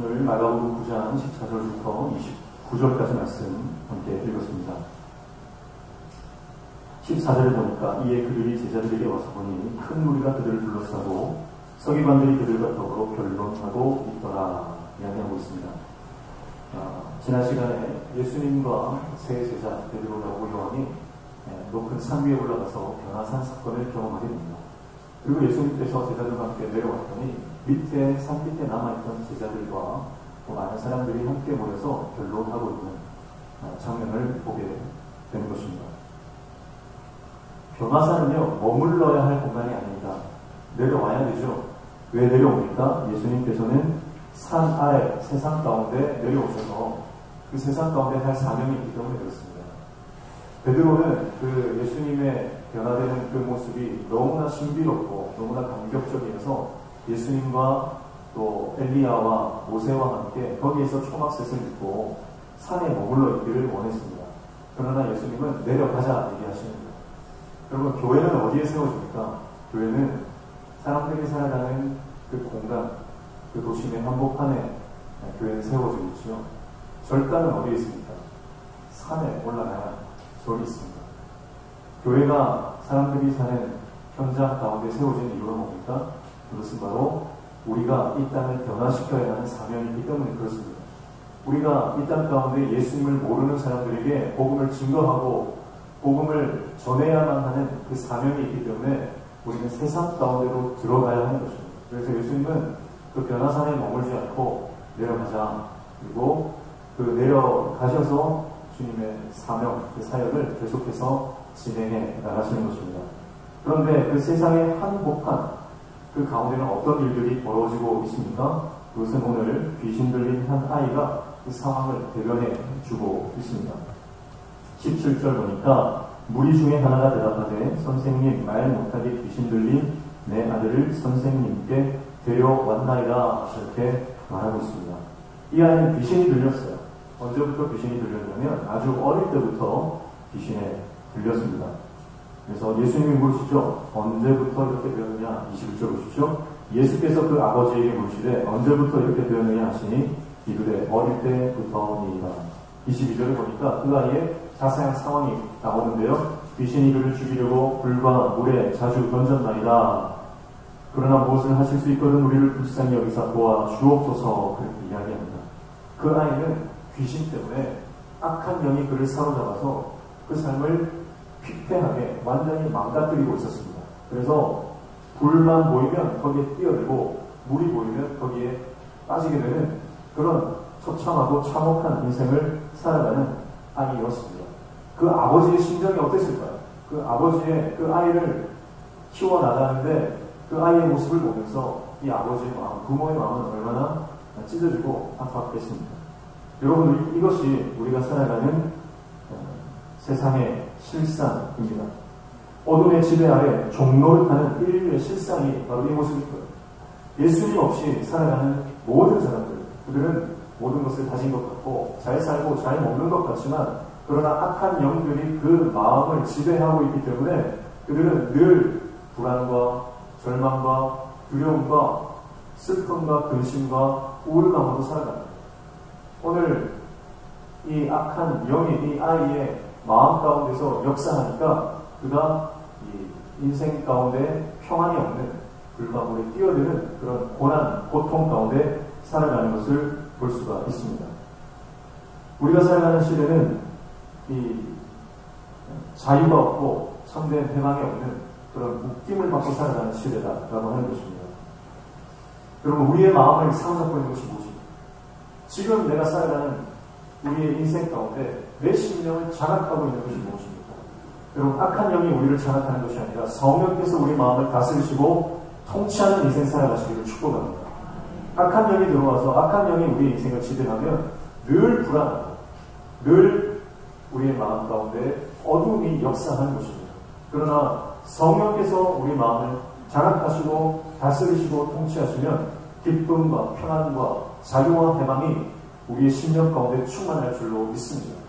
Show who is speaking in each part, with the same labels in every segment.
Speaker 1: 오늘 마가복음 9장 14절부터 29절까지 말씀 함께 읽었습니다. 14절에 보니까 이에 그들이 제자들에게 와서 보니 큰 무리가 그들을 둘러싸고 서기관들이 그들과 더불어 변론하고 있더라 이야기하고 있습니다. 지난 시간에 예수님과 세 제자 베드로와 요한이 높은 산 위에 올라가서 변화산 사건을 경험하게 됩니다. 그리고 예수님께서 제자들과 함께 내려왔더니 밑에 산 밑에 남아있던 제자들과 또 많은 사람들이 함께 모여서 변론하고 있는 장면을 보게 되는 것입니다. 변화산은요, 머물러야 할 공간이 아닙니다. 내려와야 되죠. 왜 내려옵니까? 예수님께서는 산 아래 세상 가운데 내려오셔서 그 세상 가운데 할 사명이 있기 때문에 그렇습니다. 베드로는 그 예수님의 변화되는 그 모습이 너무나 신비롭고 너무나 감격적이어서 예수님과 또 엘리야와 모세와 함께 거기에서 초막셋을 입고 산에 머물러 있기를 원했습니다. 그러나 예수님은 내려가자 얘기하십니다. 여러분, 교회는 어디에 세워집니까? 교회는 사람들이 살아가는 그 공간, 그 도심의 한복판에 교회는 세워지고 있죠. 절단은 어디에 있습니까? 산에 올라가야 절이 있습니다. 교회가 사람들이 사는 현장 가운데 세워진 이유가 뭡니까? 그것은 바로 우리가 이 땅을 변화시켜야 하는 사명이기 때문에 그렇습니다. 우리가 이 땅 가운데 예수님을 모르는 사람들에게 복음을 증거하고 복음을 전해야만 하는 그 사명이 있기 때문에 우리는 세상 가운데로 들어가야 하는 것입니다. 그래서 예수님은 그 변화산에 머물지 않고 내려가자. 그리고 그 내려가셔서 주님의 사명, 그 사역을 계속해서 진행해 나가시는 것입니다. 그런데 그 세상의 한복판, 그 가운데는 어떤 일들이 벌어지고 있습니까? 그것은 오늘 귀신 들린 한 아이가 그 상황을 대변해 주고 있습니다. 17절 보니까 무리 중에 하나가 대답하되 선생님, 말 못하게 귀신 들린 내 아들을 선생님께 데려왔나이다. 이렇게 말하고 있습니다. 이 아이는 귀신이 들렸어요. 언제부터 귀신이 들렸냐면 아주 어릴 때부터 귀신에 들렸습니다. 그래서 예수님이 물으시죠. 언제부터 이렇게 되었느냐? 21절 보십시오. 예수께서 그 아버지에게 물으시되 언제부터 이렇게 되었느냐 하시니 이르되 어릴 때부터니이다. 22절에 보니까 그 아이의 자세한 상황이 나오는데요. 귀신이 그를 죽이려고 불과 물에 자주 던졌나이다. 그러나 무엇을 하실 수 있거든 우리를 불쌍히 여기사 도와 주옵소서 그렇게 이야기합니다. 그 아이는 귀신 때문에 악한 영이 그를 사로잡아서 그 삶을 피폐하게 완전히 망가뜨리고 있었습니다. 그래서 불만 보이면 거기에 뛰어들고 물이 보이면 거기에 빠지게 되는 그런 처참하고 참혹한 인생을 살아가는 아이였습니다. 그 아버지의 심정이 어땠을까요? 그 아버지의 그 아이를 키워나가는데 그 아이의 모습을 보면서 이 아버지의 마음, 부모의 마음은 얼마나 찢어지고 아팠겠습니까? 여러분, 이것이 우리가 살아가는 세상의 실상입니다. 어둠의 지배 아래 종노릇하는 인류의 실상이 바로 이 모습일 거예요. 예수님 없이 살아가는 모든 사람들, 그들은 모든 것을 가진 것 같고 잘 살고 잘 먹는 것 같지만 그러나 악한 영들이 그 마음을 지배하고 있기 때문에 그들은 늘 불안과 절망과 두려움과 슬픔과 근심과 우울감으로 살아갑니다. 오늘 이 악한 영이 이 아이의 마음 가운데서 역사하니까 그가 이 인생 가운데 평안이 없는 불가물에 뛰어드는 그런 고난, 고통 가운데 살아가는 것을 볼 수가 있습니다. 우리가 살아가는 시대는 이 자유가 없고 참된 해방이 없는 그런 묶임을 받고 살아가는 시대다라고 하는 것입니다. 여러분, 우리의 마음을 사로잡고 있는 것이 무엇입니까? 지금 내가 살아가는 우리의 인생 가운데 내 심령을 장악하고 있는 것이 무엇입니까? 여러분, 악한 영이 우리를 장악하는 것이 아니라 성령께서 우리 마음을 다스리시고 통치하는 인생 살아가시기를 축복합니다. 악한 영이 들어와서 악한 영이 우리의 인생을 지배하면 늘 불안하고 늘 우리의 마음 가운데 어둠이 역사하는 것입니다. 그러나 성령께서 우리 마음을 장악하시고 다스리시고 통치하시면 기쁨과 평안과 자유와 해방이 우리의 심령 가운데 충만할 줄로 믿습니다.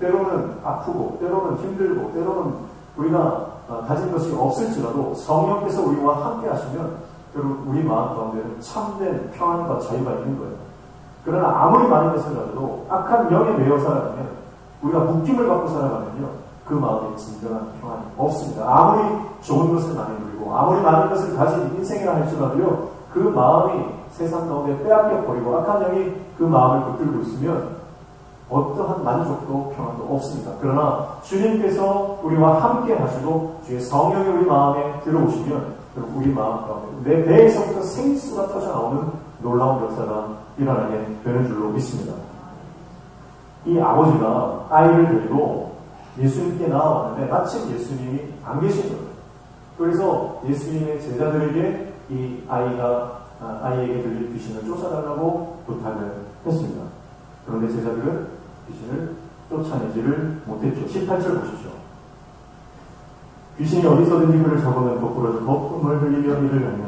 Speaker 1: 때로는 아프고 때로는 힘들고 때로는 우리가 가진 것이 없을지라도 성령께서 우리와 함께 하시면 여러분, 우리 마음 가운데는 참된 평안과 자유가 있는 거예요. 그러나 아무리 많은 것을 가져도 악한 영에 매여 살아가면, 우리가 묶임을 받고 살아가면요, 그 마음에 진정한 평안이 없습니다. 아무리 좋은 것을 많이 누리고 아무리 많은 것을 가진 인생이라 할지라도요, 그 마음이 세상 가운데 빼앗겨 버리고 악한 영이 그 마음을 붙들고 있으면 어떠한 만족도 평안도 없습니다. 그러나 주님께서 우리와 함께 하시고 주의 성령이 우리 마음에 들어오시면 우리 마음 가운데 내 배에서부터 생수가 터져나오는 놀라운 역사가 일어나게 되는 줄로 믿습니다. 이 아버지가 아이를 데리고 예수님께 나아왔는데 마침 예수님이 안 계신 거예요. 그래서 예수님의 제자들에게 이 아이에게 들릴 귀신을 쫓아달라고 부탁을 했습니다. 그런데 제자들은 귀신을 쫓아내지를 못했죠. 18절 보시죠. 귀신이 어디서든지 그를 잡으면 거꾸로 거품을 흘리며 이를 내며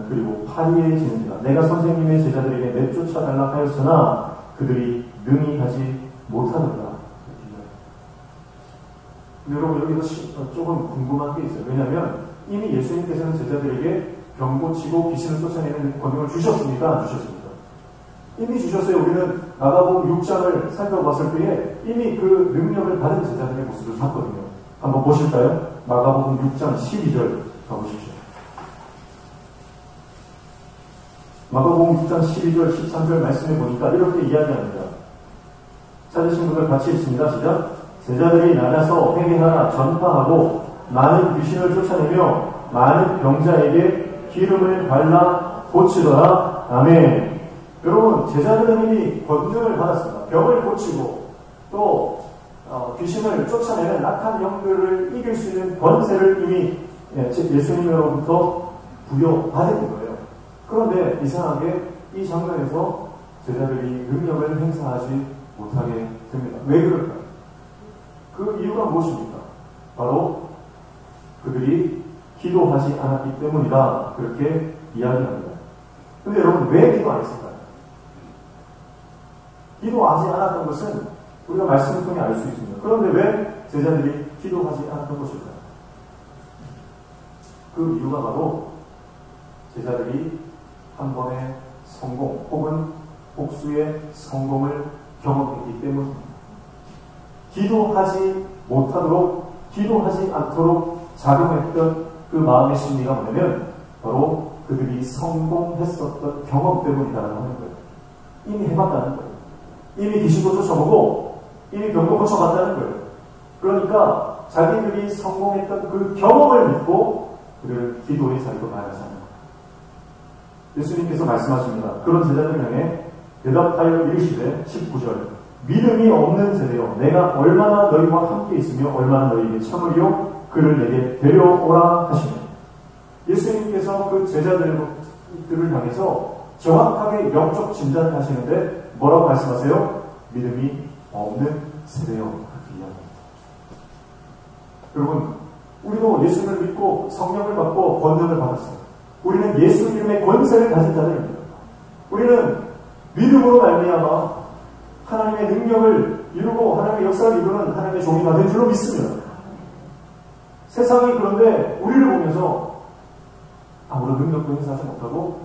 Speaker 1: 그리고 파리해지는지라. 내가 선생님의 제자들에게 내쫓아달라 하였으나 그들이 능히 하지 못하더라. 근데 여러분 여기서 조금 궁금한 게 있어요. 왜냐하면 이미 예수님께서는 제자들에게 병 고치고 귀신을 쫓아내는 권능을 주셨습니까? 안 주셨습니까? 이미 주셨어요. 우리는 마가복음 6장을 살펴봤을 때에 이미 그 능력을 받은 제자들의 모습을 봤거든요. 한번 보실까요? 마가복음 6장 12절 가보십시오. 마가복음 6장 12절 13절 말씀해 보니까 이렇게 이야기합니다. 찾으신 분들 같이 읽습니다. 시작. 제자들이 나가서 회개하라 전파하고 많은 귀신을 쫓아내며 많은 병자에게 기름을 발라 고치더라. 아멘. 여러분, 제자들은 이미 권능을 받았습니다. 병을 고치고 또 귀신을 쫓아내는 악한 영들을 이길 수 있는 권세를 이미 예수님으로부터 부여받은 거예요. 그런데 이상하게 이 장면에서 제자들이 능력을 행사하지 못하게 됩니다. 왜 그럴까요? 그 이유가 무엇입니까? 바로 그들이 기도하지 않았기 때문이다. 그렇게 이야기합니다. 근데 여러분, 왜 기도 안 했을까요? 기도하지 않았던 것은 우리가 말씀을 통해 알 수 있습니다. 그런데 왜 제자들이 기도하지 않았던 것일까요? 그 이유가 바로 제자들이 한 번의 성공 혹은 복수의 성공을 경험했기 때문입니다. 기도하지 못하도록, 기도하지 않도록 작용했던 그 마음의 심리가 뭐냐면 바로 그들이 성공했었던 경험 때문이라는 거예요. 이미 해봤다는 거예요. 이미 귀신도 쫓아보고 이미 병도 고쳐봤다는 거예요. 그러니까 자기들이 성공했던 그 경험을 믿고 그들을 기도의 자리로 나아가지 않는 거예요. 예수님께서 말씀하십니다. 그런 제자들 향해 대답하여 이르시되 19절 믿음이 없는 세대여 내가 얼마나 너희와 함께 있으며 얼마나 너희에게 참으리요 그를 내게 데려오라 하시며 예수님께서 그 제자들을 향해서 정확하게 영적 진단을 하시는데 뭐라고 말씀하세요? 믿음이 없는 세대요. 그렇게 이야기합니다. 여러분, 우리도 예수님을 믿고 성령을 받고 권능을 받았어요. 우리는 예수 이름의 권세를 가진 자들입니다. 우리는 믿음으로 말미암아 하나님의 능력을 이루고 하나님의 역사를 이루는 하나님의 종이가 된 줄로 믿습니다. 세상이 그런데 우리를 보면서 아무런 능력도 행사하지 못하고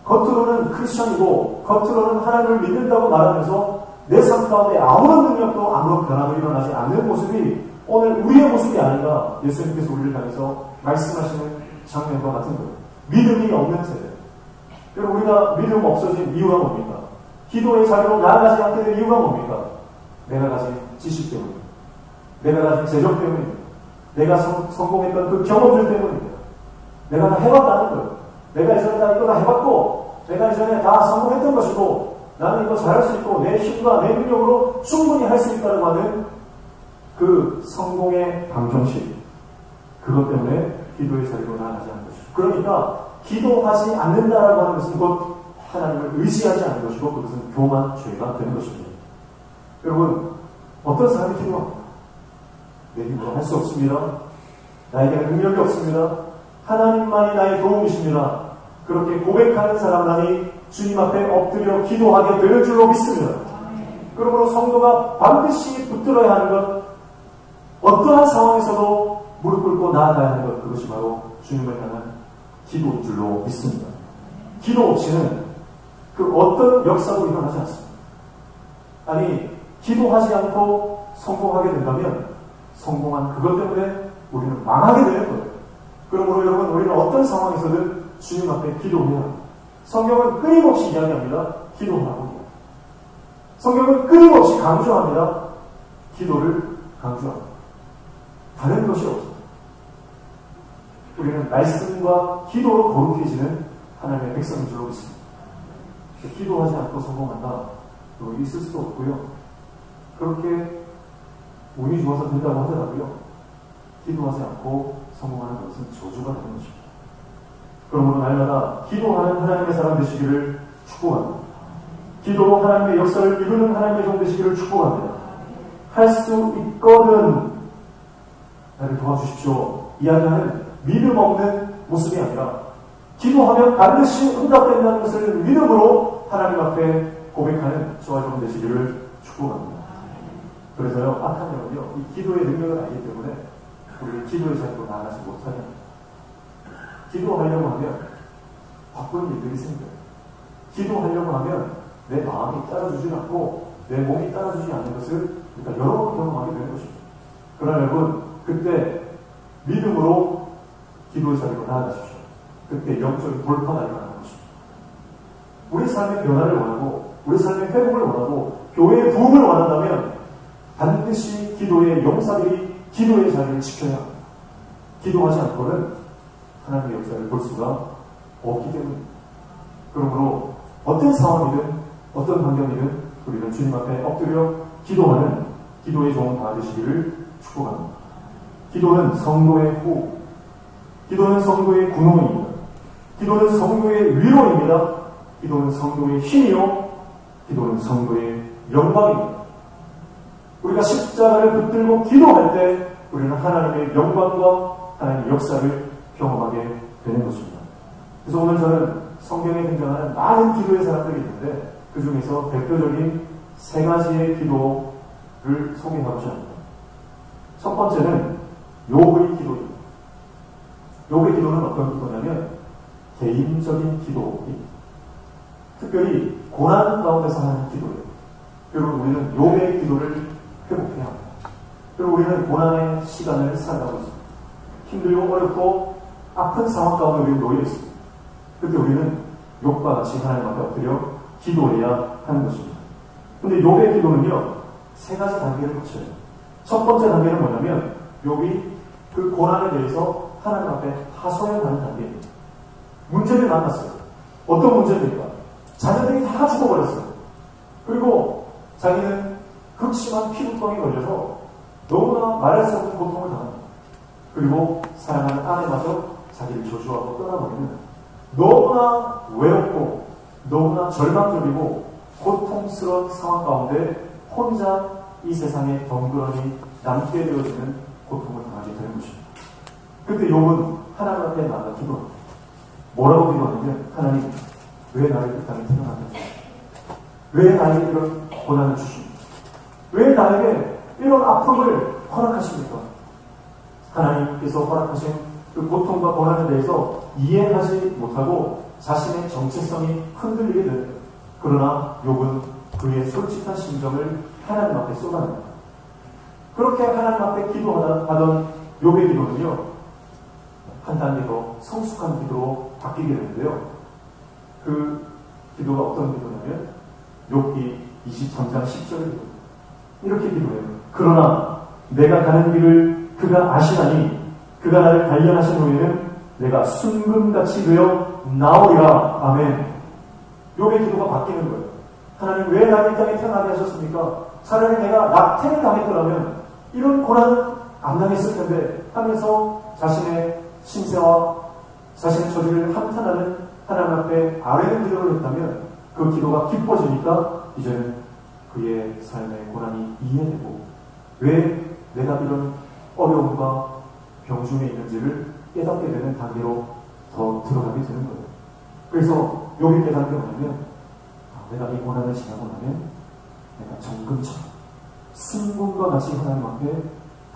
Speaker 1: 겉으로는 크리스천이고 겉으로는 하나님을 믿는다고 말하면서 내 삶 가운데 아무런 능력도 아무런 변화도 일어나지 않는 모습이 오늘 우리의 모습이 아닌가 예수님께서 우리를 향해서 말씀하시는 장면과 같은 거예요. 믿음이 없는 세대. 여러분 우리가 믿음 없어진 이유가 뭡니까? 기도의 자리로 나아가지 않게 된 이유가 뭡니까? 내가 가진 지식 때문입니다. 내가 가진 재정 때문입니다. 내가 성공했던 그 경험들 때문입니다. 내가 다 해봤다는 거예요. 내가 이전에 다 이거 다 해봤고 내가 이전에 다 성공했던 것이고 나는 이거 잘할 수 있고 내 힘과 내 능력으로 충분히 할 수 있다고 하는 그 성공의 방정식 그것 때문에 기도의 자리로 나아가지 않는 것이죠. 그러니까 기도하지 않는다라고 하는 것은 곧 하나님을 의지하지 않는 것이고 그것은 교만 죄가 되는 것입니다. 여러분 어떤 사람이 기도합니까? 내 힘으로 할 수 없습니다. 나에게는 능력이 없습니다. 하나님만이 나의 도움이십니다. 그렇게 고백하는 사람만이 주님 앞에 엎드려 기도하게 되는 줄로 믿습니다. 그러므로 성도가 반드시 붙들어야 하는 것 어떠한 상황에서도 무릎 꿇고 나아가야 하는 것 그것이 바로 주님을 향한 기도인 줄로 믿습니다. 기도 없이는 그 어떤 역사도 일어나지 않습니다. 아니, 기도하지 않고 성공하게 된다면 성공한 그것 때문에 우리는 망하게 되는 거예요. 그러므로 여러분, 우리는 어떤 상황에서든 주님 앞에 기도해야 합니다. 성경은 끊임없이 이야기합니다. 기도하라고. 성경은 끊임없이 강조합니다. 기도를 강조합니다. 다른 것이 없습니다. 우리는 말씀과 기도로 거룩해지는 하나님의 백성인 줄로 믿습니다. 기도하지 않고 성공한다. 있을 수도 없고요. 그렇게 운이 좋아서 된다고 하더라도요. 기도하지 않고 성공하는 것은 저주가 되는 것입니다. 그러므로 날마다 기도하는 하나님의 사람 되시기를 축복합니다. 기도로 하나님의 역사를 이루는 하나님의 종 되시기를 축복합니다. 할 수 있거든 나를 도와주십시오 이야기하는 믿음 없는 모습이 아니라 기도하면 반드시 응답된다는 것을 믿음으로 하나님 앞에 고백하는 저와 여러분 되시기를 축복합니다. 그래서요, 악한 영은요, 이 기도의 능력을 알기 때문에 우리 기도의 자리로 나아가지 못하게 합니다. 기도하려고 하면 바쁜 일들이 생겨요. 기도하려고 하면 내 마음이 따라주지 않고 내 몸이 따라주지 않는 것을 우리가 여러 번 경험하게 되는 것입니다. 그러나 여러분, 그때 믿음으로 기도의 자리로 나아가십시오. 그때 영적인 돌파가 일어나는 것입니다. 우리 삶의 변화를 원하고 우리 삶의 회복을 원하고 교회의 부흥을 원한다면 반드시 기도의 용사들이 기도의 자리를 지켜야 합니다. 기도하지 않고는 하나님의 역사를 볼 수가 없기 때문입니다. 그러므로 어떤 상황이든 어떤 환경이든 우리는 주님 앞에 엎드려 기도하는 기도의 종 다 되시기를 축복합니다. 기도는 성도의 호흡, 기도는 성도의 군호입니다. 기도는 성도의 위로입니다. 기도는 성도의 힘이요, 기도는 성도의 영광입니다. 우리가 십자가를 붙들고 기도할 때 우리는 하나님의 영광과 하나님의 역사를 경험하게 되는 것입니다. 그래서 오늘 저는 성경에 등장하는 많은 기도의 사람들이 있는데 그 중에서 대표적인 세 가지의 기도를 소개하고자 합니다. 첫 번째는 욥의 기도입니다. 욥의 기도는 어떤 기도냐면 개인적인 기도입니다. 특별히 고난 가운데서 하는 기도예요. 그리고 우리는 욥의 기도를 회복해야 합니다. 그리고 우리는 고난의 시간을 살아가고 있습니다. 힘들고 어렵고 아픈 상황 가운데 우리는 놓여 있습니다. 그때 우리는 욥과 같이 하나님 앞에 엎드려 기도해야 하는 것입니다. 근데 욥의 기도는요, 세 가지 단계를 거쳐요. 첫 번째 단계는 뭐냐면 욥이 그 고난에 대해서 하나님 앞에 하소연하는 단계입니다. 문제를 만났어요. 어떤 문제입니까? 자녀들이 다 죽어버렸어요. 그리고 자기는 극심한 피부병에 걸려서 너무나 말할 수 없는 고통을 당합니다. 그리고 사랑하는 아내마저 자기를 저주하고 떠나버리는 너무나 외롭고 너무나 절망적이고 고통스러운 상황 가운데 혼자 이 세상에 덩그러니 남게 되어지는 고통을 당하게 되는 것입니다. 그때 욥은 하나님 앞에 나가 기도합니다. 뭐라고 기도하냐면, 하나님, 왜 나를 이 땅에 태어나게 하십니까? 왜 나에게 이런 고난을 주십니까? 왜 나에게 이런 아픔을 허락하십니까? 하나님께서 허락하신 그 고통과 고난에 대해서 이해하지 못하고 자신의 정체성이 흔들리게 됩니다. 그러나 욥은 그의 솔직한 심정을 하나님 앞에 쏟아냅니다. 그렇게 하나님 앞에 기도하던 욥의 기도는요, 한 단계 더 성숙한 기도로 바뀌게 되는데요. 그 기도가 어떤 기도냐면 욥기 23장 10절의 기도. 이렇게 기도해요. 그러나 내가 가는 길을 그가 아시나니 그가 나를 단련하신 후에는 내가 순금같이 되어 나오리라. 아멘. 욥의 기도가 바뀌는 거예요. 하나님, 왜 나를 이 땅에 태어나게 하셨습니까? 차라리 내가 낙태를 당했더라면 이런 고난은 안 당했을 텐데 하면서 자신의 신세와 자신의 처지를 한탄하는 하나님 앞에 아뢰는 기도를 했다면 그 기도가 깊어지니까 이제는 그의 삶의 고난이 이해되고 왜 내가 이런 어려움과 병중에 있는지를 깨닫게 되는 단계로 더 들어가게 되는 거예요. 그래서 욥이 깨닫게 뭐냐면, 내가 이 고난을 지나고 나면 내가 정금처럼 순금과 같이 하나님 앞에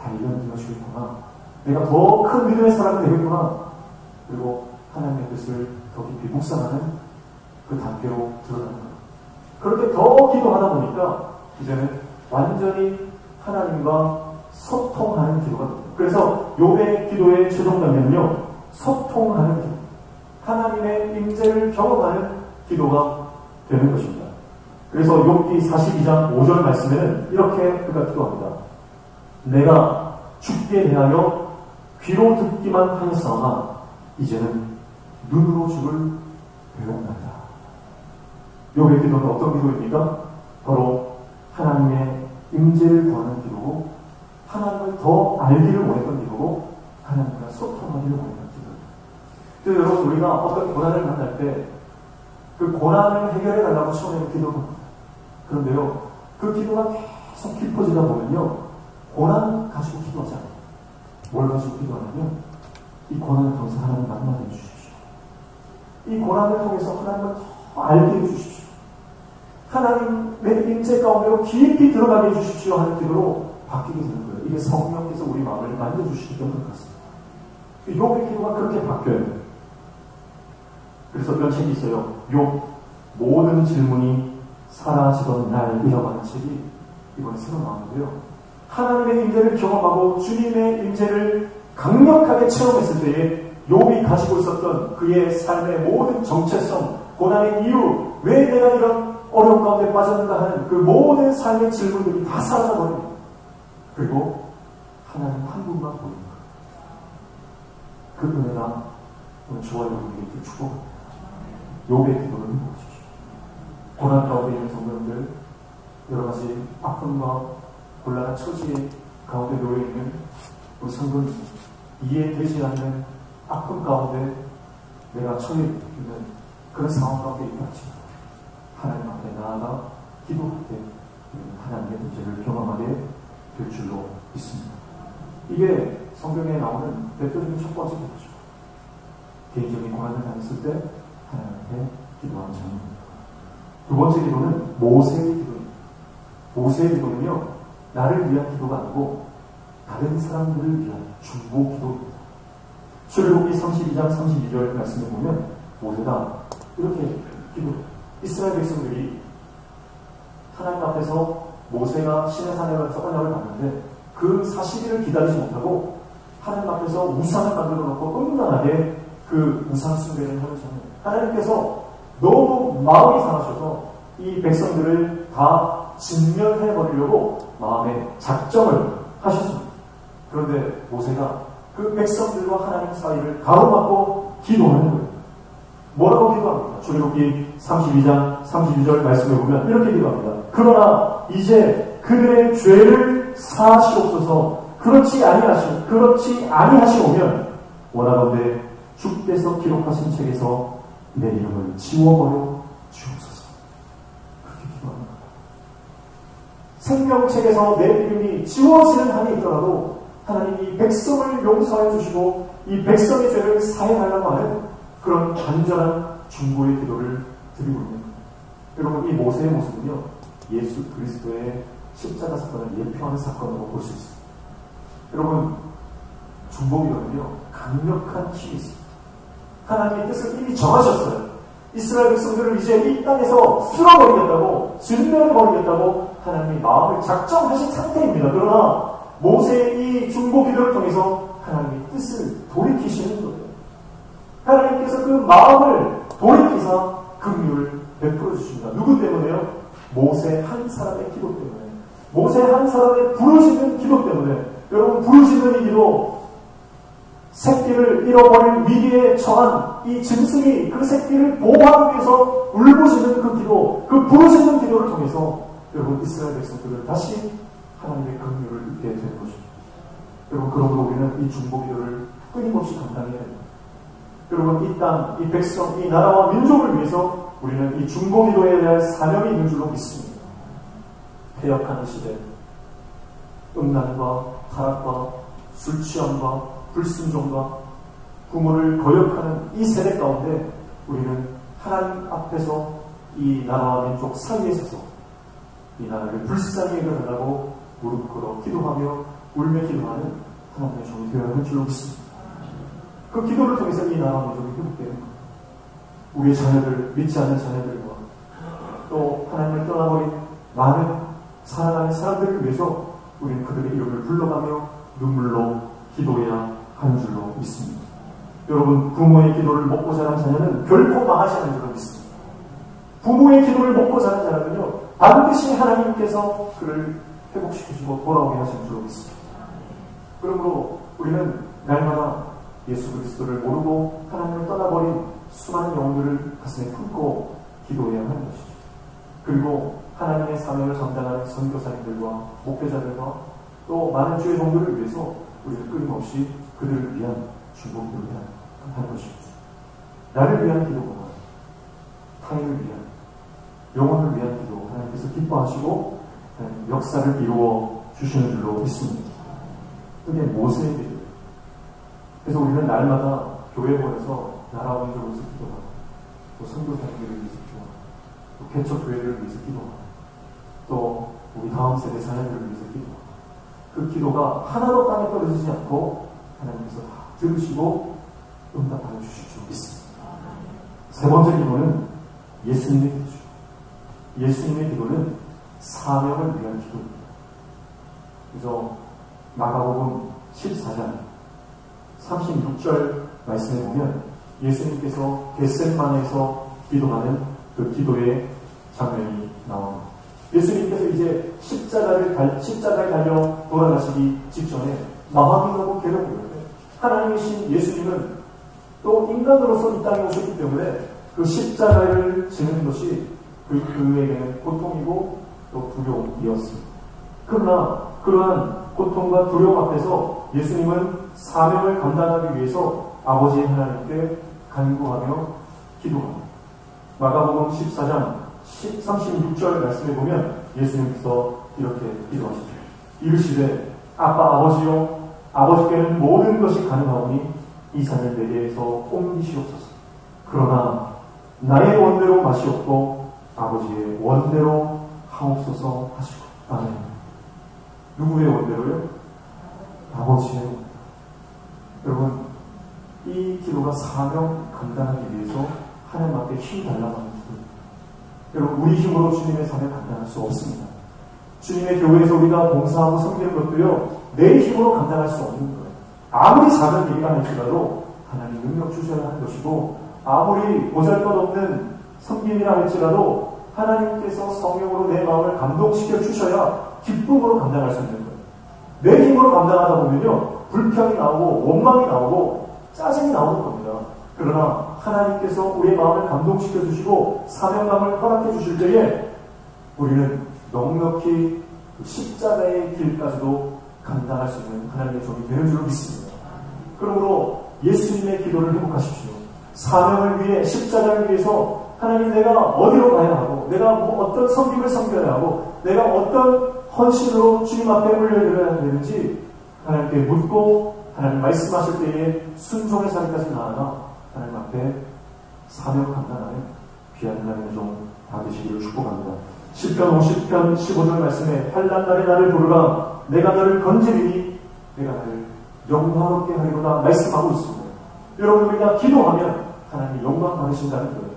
Speaker 1: 단련되어 주겠구나. 내가 더 큰 믿음의 사람이 되겠구나. 그리고 하나님의 뜻을 더 깊이 묵상하는 그 단계로 들어가는 거예요. 그렇게 더 기도하다 보니까 이제는 완전히 하나님과 소통하는 기도가 됩니다. 그래서 욥의 기도의 최종 단계는요, 소통하는 기도, 하나님의 임재를 경험하는 기도가 되는 것입니다. 그래서 욥기 42장 5절 말씀에는 이렇게 그가 기도합니다. 내가 죽게 대하여 귀로 듣기만 하였으나 이제는 눈으로 주를 배웠나이다. 욥의 기도는 어떤 기도입니까? 바로 하나님의 임재를 구하는 기도고, 하나님을 더 알기를 원했던 기도고, 하나님과 소통하기를 원했던 기도입니다. 그래서 여러분, 우리가 어떤 고난을 만날 때 그 고난을 해결해 달라고 처음에는 기도합니다. 그런데요, 그 기도가 계속 깊어지다 보면요, 고난 가지고 기도하지 않아요. 뭘 가지고 기도하냐면, 이 고난을 통해서 하나님 만나게 해주십시오. 이 고난을 통해서 하나님을 더 알게 해주십시오. 하나님의 임재 가운데로 깊이 들어가게 해주십시오 하는 기도로 바뀌게 되는 거예요. 이게 성령께서 우리 마음을 만져주시기 때문에 그렇습니다. 욥의 기도가 그렇게 바뀌어요. 그래서 그런 책이 있어요. 욥 모든 질문이 사라지던 날 이라고 하는 책이 이번에 새로 나왔는데요. 하나님의 임재를 경험하고 주님의 임재를 강력하게 체험했을 때에 욥이 가지고 있었던 그의 삶의 모든 정체성, 고난의 이유, 왜 내가 이런 어려운 가운데 빠졌는가 하는 그 모든 삶의 질문들이 다 사라져버립니다. 그리고 하나님 한 분만 보입니다. 그 은혜가 오늘 저와 여러분에게 축복합니다. 욥의 기도를 보십시오. 고난 가운데 있는 성도님들, 여러 가지 아픔과 곤란한 처지 가운데 놓여있는 우리 성도님, 이해되지 않는 아픔 가운데 내가 처해 있는 그런 상황 가운데 있다지만 하나님 앞에 나아가 기도할 때 하나님의 문제를 경험하게 될 줄로 믿습니다. 이게 성경에 나오는 대표적인 첫 번째 기도죠. 개인적인 고난을 당했을 때 하나님 앞에 기도하는 장면입니다. 두 번째 기도는 모세의 기도입니다. 모세의 기도는요, 나를 위한 기도가 아니고 다른 사람들을 위한 중보 기도입니다. 출애굽기 32장 32절 말씀을 보면 모세가 이렇게 기도해요. 이스라엘 백성들이 하나님 앞에서 모세가 시내산에 가서 언약을 받는데 그 40일을 기다리지 못하고 하나님 앞에서 우상을 만들어 놓고 음란하게 그 우상 숭배를 하는 장면. 하나님께서 너무 마음이 상하셔서 이 백성들을 다 진멸해버리려고 마음에 작정을 하셨습니다. 그런데 모세가 그 백성들과 하나님 사이를 가로막고 기도하는 거예요. 뭐라고 기도합니까? 출애굽기 32장 32절 말씀에 보면 이렇게 기도합니다. 그러나 이제 그들의 죄를 사하시옵소서. 그렇지 아니하시오면 원하건대 주께서 기록하신 책에서 내 이름을 지워버려 주옵소서. 그렇게 기도합니다. 생명책에서 내 이름이 지워지는 한이 있더라도 하나님이 이 백성을 용서해 주시고 이 백성의 죄를 사해달라고 하는 그런 간절한 중보의 기도를 드리고 있는 겁니다. 여러분, 이 모세의 모습은요, 예수 그리스도의 십자가 사건을 예표하는 사건으로 볼 수 있습니다. 여러분, 중보기도는요, 강력한 힘이 있습니다. 하나님의 뜻을 이미 정하셨어요. 이스라엘 백성들을 이제 이 땅에서 쓸어버리겠다고, 진멸해버리겠다고 하나님이 마음을 작정하신 상태입니다. 그러나 모세의 이 중보기도를 통해서 하나님의 뜻을 돌이키시는 거예요. 하나님께서 그 마음을 돌이키사 긍휼을 베풀어 주십니다. 누구 때문에요? 모세 한 사람의 기도 때문에. 모세 한 사람의 부르짖는 기도 때문에. 여러분, 부르짖는 이 기도, 새끼를 잃어버릴 위기에 처한 이 짐승이 그 새끼를 보호하기 위해서 울부짖는 그 기도, 그 부르짖는 기도를 통해서 여러분, 이스라엘 백성들은 다시 하나님의 긍휼을 입게 되는 것입니다. 여러분, 그러므로 우리는 이 중보기도를 끊임없이 감당해야 됩니다. 여러분, 이 땅, 이 백성, 이 나라와 민족을 위해서 우리는 이 중보기도에 대한 사명이 있는 줄로 믿습니다. 폐역하는 시대, 음란과 타락과 술취함과 불순종과 부모를 거역하는 이 세대 가운데 우리는 하나님 앞에서 이 나라와 민족 사이에 서서 이 나라를 불쌍히 여겨달라고 무릎 꿇어 기도하며 울며 기도하는 하나님의 종이 되어야 할 줄로 믿습니다. 그 기도를 통해서 이 나라와 민족이 회복되는 겁니다. 우리의 자녀들, 믿지 않는 자녀들과 또 하나님을 떠나버린 많은 사랑하는 사람들을 위해서 우리는 그들의 이름을 불러가며 눈물로 기도해야 하는 줄로 믿습니다. 여러분, 부모의 기도를 먹고 자란 자녀는 결코 망하지 않는 줄로 믿습니다. 부모의 기도를 먹고 자란 자녀는요, 반드시 하나님께서 그를 회복시키시고 돌아오게 하시는 줄로 믿습니다. 그러므로 우리는 날마다 예수 그리스도를 모르고 하나님을 떠나버린 수많은 영혼들을 가슴에 품고 기도해야 하는 것이죠. 그리고 하나님의 사명을 감당하는 선교사님들과 목회자들과 또 많은 주의 종들을 위해서 우리는 끊임없이 그들을 위한 중보기도를 하는 것입니다. 나를 위한 기도보다 타인을 위한, 영혼을 위한 기도 하나님께서 기뻐하시고 역사를 이루어 주시는 줄로 믿습니다. 그게 모세의 기도예요. 그래서 우리는 날마다 교회에 보내서 나라 원조를 위해서 기도하고 또 선교사님들을 위해서 기도하고 또 개척교회를 위해서 기도하고 또 우리 다음 세대 자녀들을 위해서 기도하고 그 기도가 하나도 땅에 떨어지지 않고 하나님께서 다 들으시고 응답하여 주실 줄 믿습니다. 세 번째 기도는 예수님의 기도죠. 예수님의 기도는 사명을 위한 기도입니다. 그래서 마가복음 14장 36절 말씀에 보면 예수님께서 겟셋마네에서 기도하는 그 기도의 장면이 나옵니다. 예수님께서 이제 십자가에 달려 돌아가시기 직전에 마음이 너무 괴로워요. 하나님이신 예수님은 또 인간으로서 이 땅에 오셨기 때문에 그 십자가를 지는 것이 그에게는 고통이고 또 두려움이었습니다. 그러나 그러한 고통과 두려움 앞에서 예수님은 사명을 감당하기 위해서 아버지 하나님께 간구하며 기도합니다. 마가복음 14장 36절 말씀에 보면 예수님께서 이렇게 기도하시죠. 이르시되 아빠 아버지여, 아버지께는 모든 것이 가능하오니 이 잔을 내게서 옮기시옵소서. 그러나 나의 원대로 마시옵고 아버지의 원대로 하옵소서 하시고. 아멘. 누구의 원대로요? 아버지의 원대로. 여러분, 이 기도가 사명 감당하기 위해서 하나님 앞에 힘 달라고 하는 기도입니다. 여러분, 우리 힘으로 주님의 사명 감당할 수 없습니다. 주님의 교회에서 우리가 봉사하고 섬기는 것도요, 내 힘으로 감당할 수 없는 거예요. 아무리 작은 일이라 할지라도 하나님 능력 주셔야 하는 것이고, 아무리 보잘것없는 섬김이라 할지라도 하나님께서 성령으로 내 마음을 감동시켜 주셔야 기쁨으로 감당할 수 있는 거예요. 내 힘으로 감당하다 보면요, 불평이 나오고 원망이 나오고 짜증이 나오는 겁니다. 그러나 하나님께서 우리의 마음을 감동시켜 주시고 사명감을 허락해 주실 때에 우리는 넉넉히 십자가의 길까지도 감당할 수 있는 하나님의 종이 되는 줄 믿습니다. 그러므로 예수님의 기도를 회복하십시오. 사명을 위해, 십자가를 위해서 하나님, 내가 어디로 가야 하고, 내가 어떤 섬김을 섬겨야 하고, 내가 어떤 헌신으로 주님 앞에 올려드려야 되는지 하나님께 묻고 하나님 말씀하실 때에 순종의 자리까지 나아가 하나님 앞에 사명 감당하는 귀한 하나님의 종 다 되시기를 축복합니다. 시편 50편 15절 말씀에 환난 날에 나를 부르라, 내가 너를 건지리니 내가 나를 영광롭게 하리로다 말씀하고 있습니다. 여러분, 우리가 기도하면 하나님이 영광 받으신다는 거예요.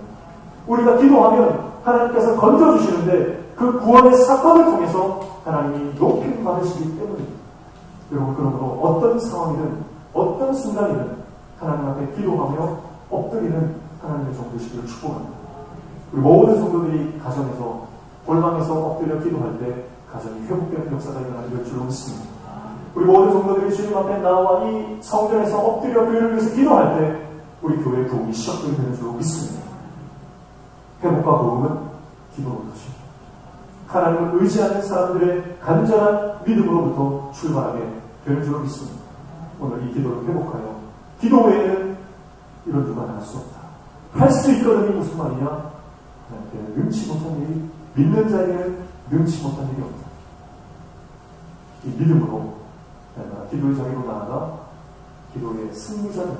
Speaker 1: 우리가 기도하면 하나님께서 건져주시는데 그 구원의 사건을 통해서 하나님이 높임 받으시기 때문입니다. 여러분, 그러므로 어떤 상황이든 어떤 순간이든 하나님 앞에 기도하며 엎드리는 하나님의 종 되시기를 축복합니다. 우리 모든 성도들이 가정에서 골방에서 엎드려 기도할 때 가정이 회복되는 역사가 일어나는 줄로 믿습니다. 우리 모든 성도들이 주님 앞에 나와 이 성전에서 엎드려 교회를 위해서 기도할 때 우리 교회의 부흥이 시작되게 되는 줄로 믿습니다. 회복과 부흥은 기도로부터 하나님을 의지하는 사람들의 간절한 믿음으로부터 출발하게 되는 줄로 믿습니다. 오늘 이 기도를 회복하여 기도 외에는 이런 누가 나갈 수 없다. 할 수 있거든이 무슨 말이냐? 하나님께는 능치 못한 일이, 믿는 자에게는 능치 못한 일이 없다. 이 믿음으로 기도의 자리로 나아가 기도의 승리자는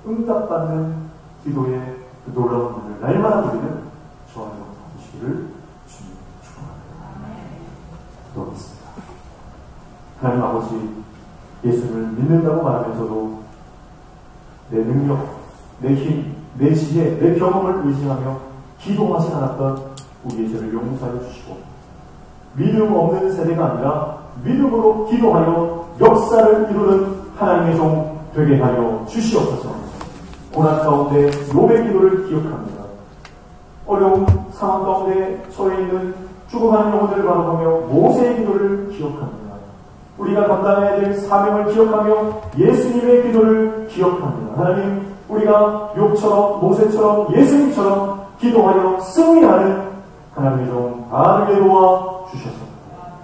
Speaker 1: 응답받는 기도의 그 놀라운 문을 날마다 누리는 저와 여러분 되시기를 주님 축복합니다. 기도하겠습니다. 하나님 아버지, 예수를 믿는다고 말하면서도 내 능력, 내 힘, 내 지혜, 내 경험을 의지하며 기도하지 않았던 우리의 죄를 용서하여 주시고, 믿음 없는 세대가 아니라 믿음으로 기도하여 역사를 이루는 하나님의 종 되게 하여 주시옵소서. 고난 가운데 욥의 기도를 기억합니다. 어려운 상황 가운데 처해 있는 죽어가는 영혼들을 바라보며 모세의 기도를 기억합니다. 우리가 감당해야 될 사명을 기억하며 예수님의 기도를 기억합니다. 하나님, 우리가 욥처럼 모세처럼 예수님처럼 기도하여 승리하는 하나님의 종 아들에게 도와 주셔서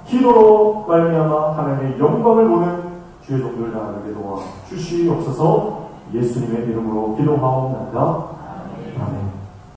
Speaker 1: 기도로 말미암아 하나님의 영광을 보는 주의 종들 나에게 도와 주시옵소서. 예수님의 이름으로 기도하옵나이다. 아멘.